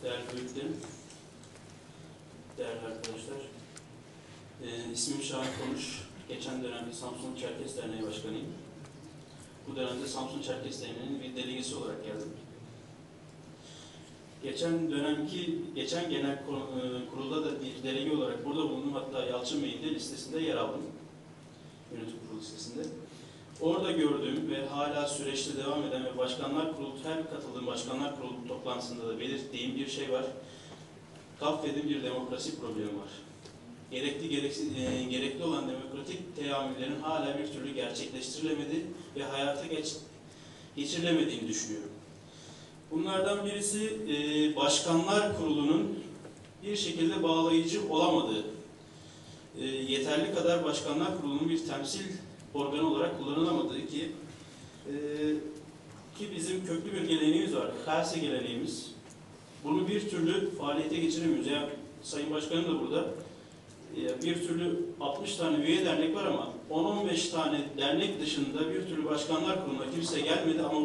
değerli büyüklerim, değerli arkadaşlar. İsmim Şahin Konuş. Geçen dönemde Samsun Çerkes Derneği Başkanıyım. Bu dönemde Samsun Çerkes Derneği'nin bir delegesi olarak geldim. Geçen genel kurulda da bir delege olarak burada bulundum. Hatta Yalçın Bey'in de listesinde yer aldım. Yönetim kurulu listesinde. Orada gördüğüm ve hala süreçte devam eden ve her katıldığım Başkanlar Kurulu toplantısında da belirttiğim bir şey var. Kafede bir demokrasi problemi var. Gerekli olan demokratik teamüllerin hala bir türlü gerçekleştirilemedi ve hayata geçirilemediğini düşünüyorum. Bunlardan birisi Başkanlar Kurulu'nun bir şekilde bağlayıcı olamadığı, yeterli kadar Başkanlar Kurulu'nun bir temsil organı olarak kullanılamadığı ki bizim köklü bir geleneğimiz var, Kase geleneğimiz. Bunu bir türlü faaliyete geçiremiyoruz. Yani Sayın Başkanım da burada. Bir türlü 60 tane üye dernek var ama 10-15 tane dernek dışında bir türlü Başkanlar Kurulu'na kimse gelmedi ama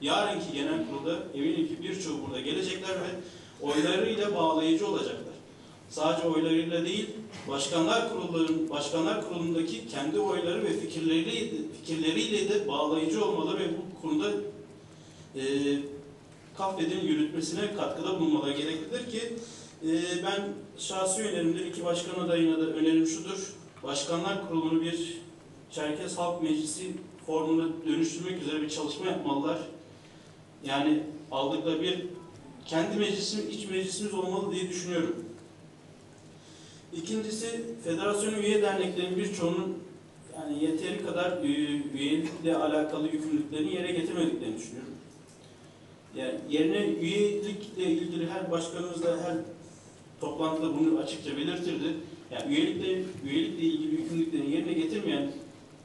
yarınki genel kurulda eminim ki birçoğu burada gelecekler ve oylarıyla bağlayıcı olacaklar. Sadece oylarıyla değil, Başkanlar Kurulu'ndaki kendi oyları ve fikirleriyle de bağlayıcı olmalı ve bu konuda Kafed'in yürütmesine katkıda bulunmaları gereklidir ki ben şahsi önerimde iki başkan adayına da önerim şudur. Başkanlar Kurulu'nu bir Çerkes Halk Meclisi formuna dönüştürmek üzere bir çalışma yapmalılar. Yani aldıkları bir kendi iç meclisimiz olmalı diye düşünüyorum. İkincisi, federasyonun üye derneklerin birçoğunun yani yeteri kadar üyelikle alakalı yükümlülüklerini yere getirmediklerini düşünüyorum. Yani yerine üyelikle ilgili her başkanımız da her toplantıda bunu açıkça belirtirdi. Yani üyelikle ilgili yükümlülüklerini yerine getirmeyen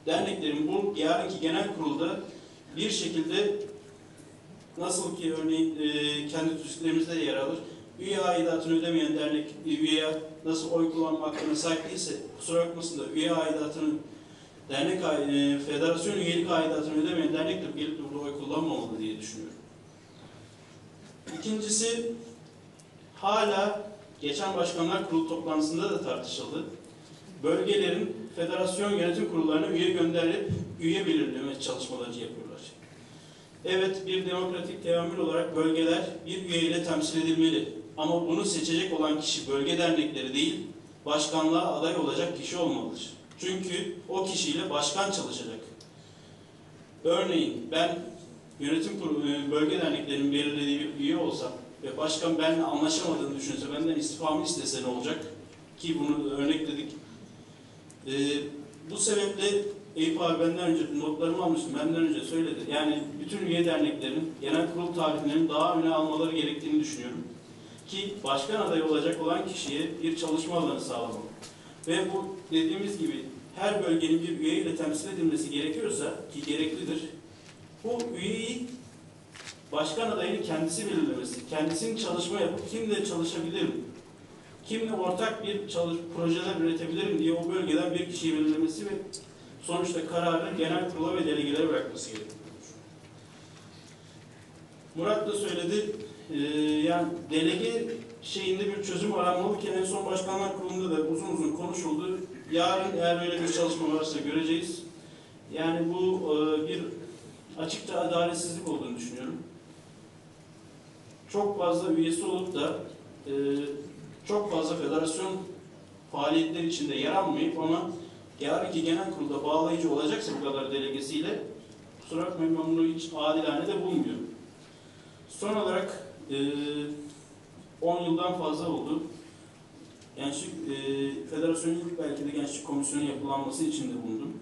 derneklerin bu yarınki genel kurulda bir şekilde nasıl ki örneğin kendi tüzüklerimizde yer alır, üye aidatını ödemeyen dernek üyeye nasıl oy kullanma hakkına sahip değilse, kusura bakmasın da üye aidatını federasyon üyelik aidatını ödemeyen dernekler gelip burada oy kullanmamalı diye düşünüyorum. İkincisi, hala geçen Başkanlar Kurulu toplantısında da tartışıldı. Bölgelerin federasyon yönetim kurullarına üye gönderip üye belirleme çalışmaları yapıyorlar. Evet, bir demokratik teamül olarak bölgeler bir üyeyle temsil edilmeli. Ama bunu seçecek olan kişi bölge dernekleri değil, başkanlığa aday olacak kişi olmalıdır. Çünkü o kişiyle başkan çalışacak. Örneğin ben yönetim kurulu, bölge derneklerinin belirlediği bir üye olsam ve başkan benimle anlaşamadığını düşünse, benden istifamı istese ne olacak? Ki bunu örnekledik. Bu sebeple Eyüp abi benden önce notlarımı almıştım, benden önce söyledi. Yani bütün üye derneklerin genel kurul tarihlerinin daha öne almaları gerektiğini düşünüyorum. Ki başkan adayı olacak olan kişiye bir çalışma alanı sağlamalı. Ve bu dediğimiz gibi her bölgenin bir üyeyle temsil edilmesi gerekiyorsa, ki gereklidir, bu üyeyi başkan adayının kendisi belirlemesi, kendisinin çalışma yapıp kimle çalışabilirim, kimle ortak bir projeler üretebilirim diye o bölgeden bir kişiyi belirlemesi ve sonuçta kararı genel kurula ve delegelere bırakması gerekiyor. Murat da söyledi, yani delege şeyinde bir çözüm aranmalı ki en son Başkanlar Kurulu'nda da uzun uzun konuşuldu. Yarın eğer öyle bir çalışma varsa göreceğiz. Yani bu bir açıkça adaletsizlik olduğunu düşünüyorum. Çok fazla üyesi olup da çok fazla federasyon faaliyetleri içinde yer almayıp ama yarınki genel kurulda bağlayıcı olacaksa bu kadar delegesiyle, kusura bakmayın ben bunu hiç adilane de bulmuyorum. Son olarak 10 yıldan fazla oldu. Gençlik Federasyonun belki de Gençlik Komisyonu yapılanması için de bulundum.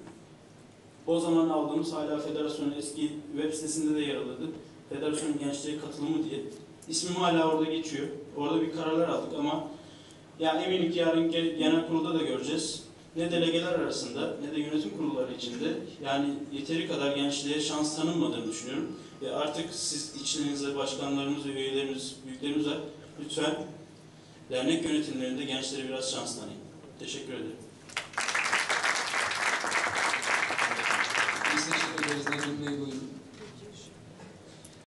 O zaman aldığımız hala Federasyonun eski web sitesinde de yer alırdı. Federasyon Gençliğe Katılımı diye. İsmim hala orada geçiyor. Orada bir kararlar aldık ama yani eminim ki yarın genel kurulda da göreceğiz. Ne delegeler arasında ne de yönetim kurulları içinde yani yeteri kadar gençliğe şans tanınmadığını düşünüyorum. Ve artık siz içinizde başkanlarımız ve üyelerimiz, büyüklerimiz var. Lütfen dernek yönetimlerinde gençlere biraz şans tanıyın. Teşekkür ederim. Biz teşekkür ederiz. Necip Bey buyurun.